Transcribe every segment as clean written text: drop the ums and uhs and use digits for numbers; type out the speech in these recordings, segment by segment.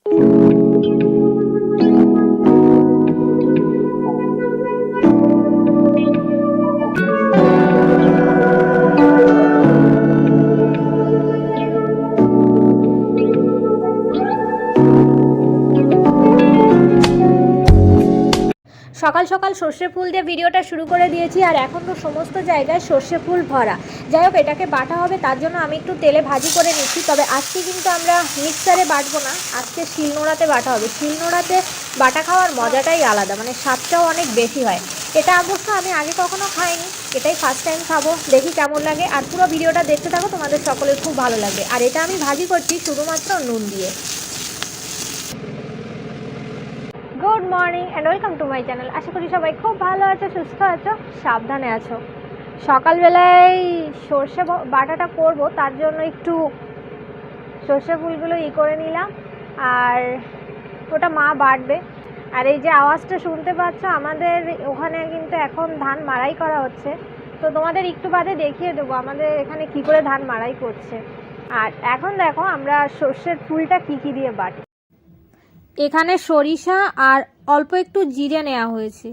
সকাল সকাল সর্ষে ফুল দিয়ে ভিডিওটা শুরু করে দিয়েছি, আর এখন তো সমস্ত জায়গায় সর্ষে ফুল ভরা। যাই হোক, এটাকে বাটা হবে, তার জন্য আমি একটু তেলে ভাজি করে নিচ্ছি। তবে আজকে কিন্তু আমরা মিক্সারে বাটবো না, আজকে শিলনোড়াতে বাটা হবে। শিলনোড়াতে বাটা খাওয়ার মজাটাই আলাদা, মানে স্বাদটাও অনেক বেশি হয়। এটা অবশ্য আমি আগে কখনো খাইনি, এটাই ফার্স্ট টাইম খাবো, দেখি কেমন লাগে। আর পুরো ভিডিওটা দেখতে থাকো, তোমাদের সকলের খুব ভালো লাগবে। আর এটা আমি ভাজি করছি শুধুমাত্র নুন দিয়ে। Good morning and welcome to my channel. আশা করি সবাই খুব ভালো আছো, সুস্থ আছো, সাবধানে আছো। সকালবেলায় সর্ষে বাটাটা করব, তার জন্য একটু সর্ষে ফুলগুলো করে নিলাম, আর ওটা মা বাটবে। আর এই যে আওয়াজটা শুনতে পাচ্ছ, আমাদের ওখানে কিন্তু এখন ধান মাড়াই করা হচ্ছে। তো তোমাদের একটু বাদে দেখিয়ে দেবো আমাদের এখানে কি করে ধান মাড়াই করছে। আর এখন দেখো আমরা সর্ষের ফুলটা কি দিয়ে বাটি। এখানে সরিষা আর অল্প একটু জিরে নেওয়া হয়েছে,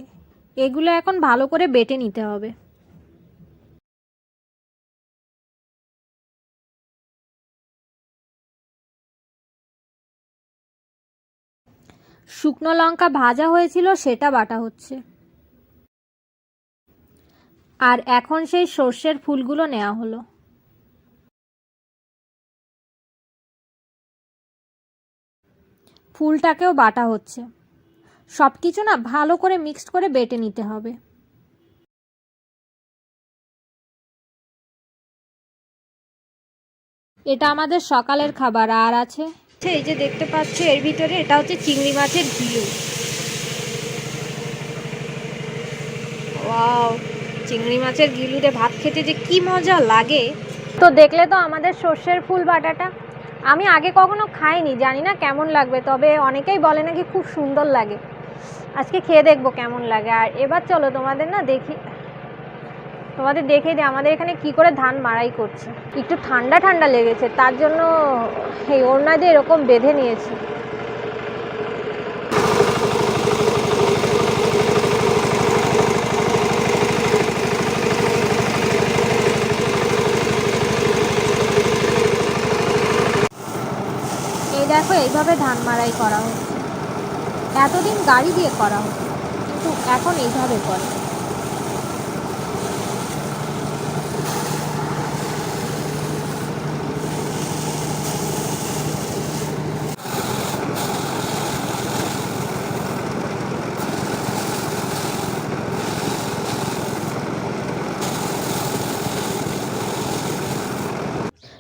এগুলো এখন ভালো করে বেটে নিতে হবে। শুকনো লঙ্কা ভাজা হয়েছিল, সেটা বাটা হচ্ছে। আর এখন সেই সর্ষের ফুলগুলো নেওয়া হলো, ফুলটাকেও বাটা হচ্ছে। সব কিছু না ভালো করে মিক্সড করে বেটে নিতে হবে। এটা আমাদের সকালের খাবার। আর আছে এই যে দেখতে পাচ্ছ, এর ভিতরে এটা হচ্ছে চিংড়ি মাছের ঘিলু। ওয়াও, চিংড়ি মাছের ঘিলু দিয়ে ভাত খেতে যে কি মজা লাগে। তো দেখলে তো আমাদের সর্ষের ফুল বাটাটা, আমি আগে কখনো খাইনি, জানি না কেমন লাগবে, তবে অনেকেই বলে নাকি খুব সুন্দর লাগে। আজকে খেয়ে দেখবো কেমন লাগে। আর এবার চলো তোমাদের দেখে দিই আমাদের এখানে কি করে ধান মাড়াই করছে। একটু ঠান্ডা ঠান্ডা লেগেছে, তার জন্য এই ওড়না দিয়ে এরকম বেঁধে নিয়েছি। এই দেখো, এইভাবে ধান মাড়াই করা হচ্ছে। এতদিন গাড়ি দিয়ে করা হতো, কিন্তু এখন এইভাবে করে।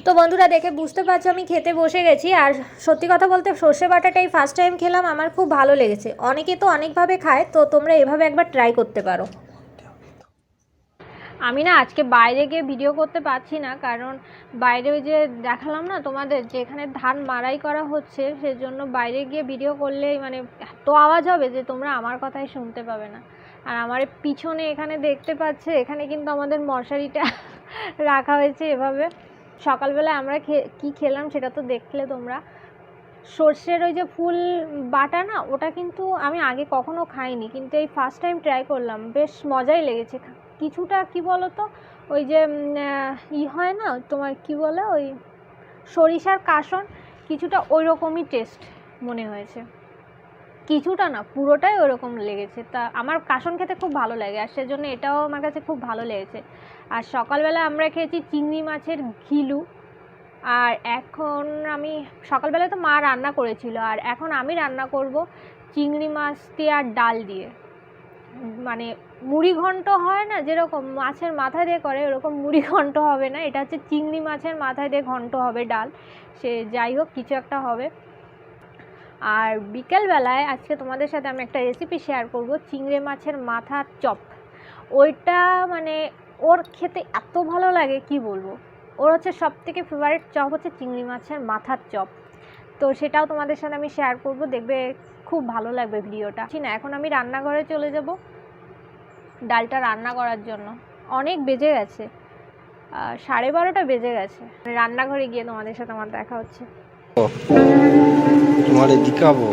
তো বন্ধুরা, দেখে বুঝতে পারছো আমি খেতে বসে গেছি। আর সত্যি কথা বলতে সর্ষে বাটাটাই ফার্স্ট টাইম খেলাম, আমার খুব ভালো লেগেছে। অনেকে তো অনেকভাবে খায়, তো তোমরা এভাবে একবার ট্রাই করতে পারো। আমি না আজকে বাইরে গিয়ে ভিডিও করতে পারছি না, কারণ বাইরে ওই যে দেখালাম না তোমাদের যে এখানে ধান মাড়াই করা হচ্ছে, সেজন্য বাইরে গিয়ে ভিডিও করলেই মানে এত আওয়াজ হবে যে তোমরা আমার কথাই শুনতে পাবে না। আর আমার পিছনে এখানে দেখতে পাচ্ছে, এখানে কিন্তু আমাদের মশারিটা রাখা হয়েছে এভাবে। সকালবেলা আমরা কি খেলাম সেটা তো দেখলে তোমরা। সর্ষের ওই যে ফুল বাটা না, ওটা কিন্তু আমি আগে কখনো খাইনি, কিন্তু এই ফার্স্ট টাইম ট্রাই করলাম, বেশ মজাই লেগেছে। কিছুটা কি বলো তো, ওই যে হয় না তোমার কি বলে, ওই সরিষার কাসন, কিছুটা ওই রকমই টেস্ট মনে হয়েছে। কিছুটা না, পুরোটাই ওরকম লেগেছে। তা আমার কাসন খেতে খুব ভালো লাগে, আর সেজন্য এটাও আমার কাছে খুব ভালো লেগেছে। আর সকালবেলা আমরা খেয়েছি চিংড়ি মাছের ঘিলু। আর এখন আমি সকালবেলায় তো মা রান্না করেছিল, আর এখন আমি রান্না করব চিংড়ি মাছ দিয়ে আর ডাল দিয়ে। মানে মুড়ি ঘন্ট হয় না, যেরকম মাছের মাথা দিয়ে করে, ওরকম মুড়ি ঘন্ট হবে না, এটা হচ্ছে চিংড়ি মাছের মাথা দিয়ে ঘন্ট হবে, ডাল। সে যাই হোক, কিছু একটা হবে। আর বিকেলবেলায় আজকে তোমাদের সাথে আমি একটা রেসিপি শেয়ার করব, চিংড়ি মাছের মাথার চপ। ওইটা মানে ওর খেতে এত ভালো লাগে কি বলবো। ওর হচ্ছে সবথেকে ফেভারিট চপ হচ্ছে চিংড়ি মাছের মাথার চপ। তো সেটাও তোমাদের সাথে আমি শেয়ার করব, দেখবে খুব ভালো লাগবে ভিডিওটা। ঠিক না, এখন আমি রান্নাঘরে চলে যাব ডালটা রান্না করার জন্য। অনেক বেজে গেছে, 12:30 বেজে গেছে। রান্নাঘরে গিয়ে তোমাদের সাথে আমার দেখা হচ্ছে। তোমারে দিখাবো।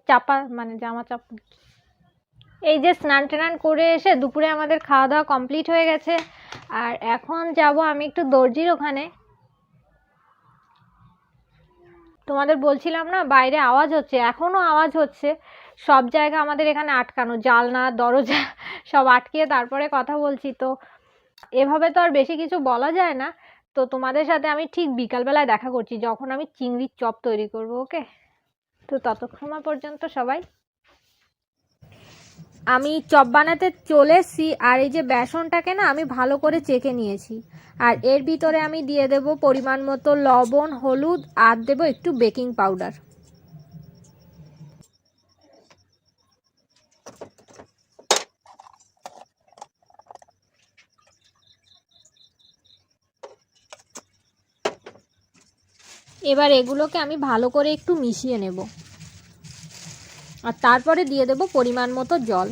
চাপা মানে জামা চাপা। এই যে স্নান টান করে এসে দুপুরে আমাদের খাওয়া দাওয়া কমপ্লিট হয়ে গেছে। আর এখন যাব আমি একটু দর্জির ওখানে। তোমাদের বলছিলাম না বাইরে আওয়াজ হচ্ছে, এখনো আওয়াজ হচ্ছে। সব জায়গা আমাদের এখানে আটকানো, জানলা দরজা সব আটকিয়ে তারপরে কথা বলছি। তো এভাবে তো আর বেশি কিছু বলা যায় না। তো তোমাদের সাথে আমি ঠিক বিকালবেলায় দেখা করছি, যখন আমি চিংড়ির চপ তৈরি করব। ওকে, তো ততক্ষণ পর্যন্ত সবাই, আমি চপ বানাতে চলে এসেছি। আর এই যে বেসনটাকে না আমি ভালো করে চেকে নিয়েছি। আর এর ভিতরে আমি দিয়ে দেব পরিমাণ মতো লবণ, হলুদ, আর দেব একটু বেকিং পাউডার। এবার এগুলোকে আমি ভালো করে একটু মিশিয়ে নেব। আর তারপরে দিয়ে দেব পরিমাণ মতো জল।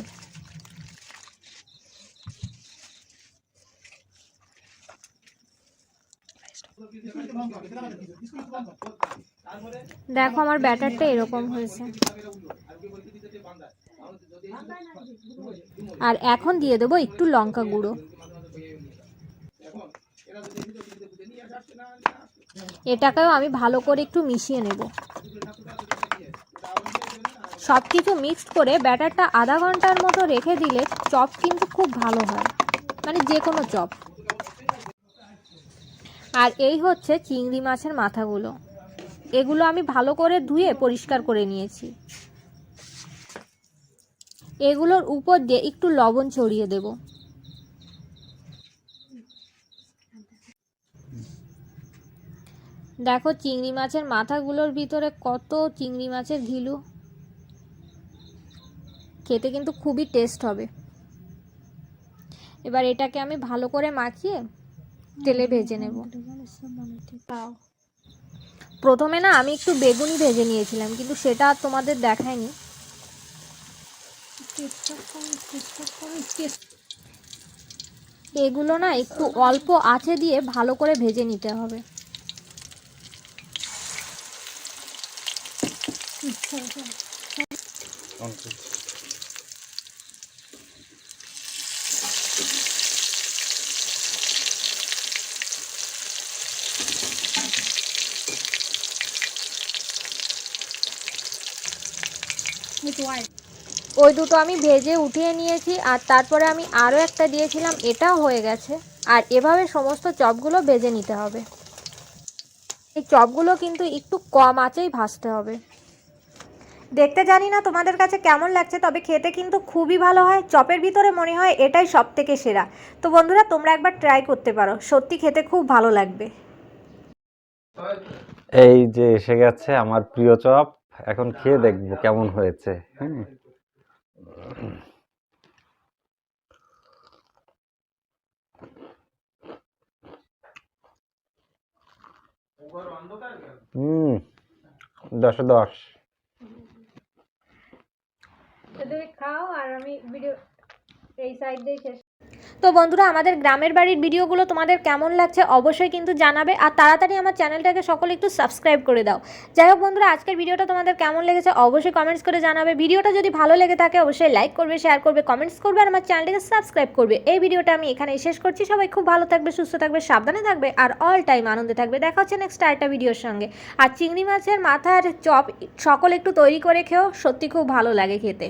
দেখো আমার ব্যাটারটা এরকম হয়েছে। আর এখন দিয়ে দেবো একটু লঙ্কা গুঁড়ো। এটাকেও আমি ভালো করে একটু মিশিয়ে নেব। সব কিছু মিক্সড করে ব্যাটারটা আধা ঘন্টার মতো রেখে দিলে চপ কিন্তু খুব ভালো হয়, মানে যে কোনো চপ। আর এই হচ্ছে চিংড়ি মাছের মাথাগুলো। এগুলো আমি ভালো করে ধুয়ে পরিষ্কার করে নিয়েছি। এগুলোর উপর দিয়ে একটু লবণ ছড়িয়ে দেব। দেখো চিংড়ি মাছের মাথাগুলোর ভিতরে কত চিংড়ি মাছের ঘিলু। খেতে কিন্তু খুবই টেস্ট হবে। এবার এটাকে আমি ভালো করে মাখিয়ে তেলে ভেজে নেব। প্রথমে না আমি একটু বেগুনি ভেজে নিয়েছিলাম, কিন্তু সেটা আর তোমাদের দেখায়নি। এগুলো না একটু অল্প আঁচে দিয়ে ভালো করে ভেজে নিতে হবে। ওই দুটো আমি ভেজে উঠিয়ে নিয়েছি। আর তারপরে আমি আরও একটা দিয়েছিলাম, এটাও হয়ে গেছে। আর এভাবে সমস্ত চপগুলো ভেজে নিতে হবে। এই চপগুলো কিন্তু একটু কম আঁচেই ভাজতে হবে। দেখতে জানি না তোমাদের কাছে কেমন লাগছে, তবে খেতে কিন্তু খুবই ভালো হয়। চপের ভিতরে মনে হয় এটাই সব থেকে সেরা। তো বন্ধুরা, তোমরা একবার ট্রাই করতে পারো, সত্যি খেতে খুব ভালো লাগবে। এই যে এসে গেছে আমার প্রিয় চপ, এখন খেয়ে দেখবো কেমন হয়েছে। হ্যাঁ, হুম, 10-এ 10। তুমি খাও আর আমি ভিডিও এই সাইড দিয়ে শেষ। তো বন্ধুরা, আমাদের গ্রামের বাড়ির ভিডিওগুলো তোমাদের কেমন লাগছে অবশ্যই কিন্তু জানাবে, আর তাড়াতাড়ি আমার চ্যানেলটাকে সকলে একটু সাবস্ক্রাইব করে দাও। যাই হোক বন্ধুরা, আজকের ভিডিওটা তোমাদের কেমন লেগেছে অবশ্যই কমেন্টস করে জানাবে। ভিডিওটা যদি ভালো লেগে থাকে অবশ্যই লাইক করবে, শেয়ার করবে, কমেন্টস করবে, আর আমার চ্যানেলটাকে সাবস্ক্রাইব করবে। এই ভিডিওটা আমি এখানেই শেষ করছি। সবাই খুব ভালো থাকবে, সুস্থ থাকবে, সাবধানে থাকবে, আর অল টাইম আনন্দে থাকবে। দেখা হচ্ছে নেক্সট আরেকটা ভিডিওর সঙ্গে। আর চিংড়ি মাছের মাথার চপ সকলে একটু তৈরি করে খেও, সত্যি খুব ভালো লাগে খেতে।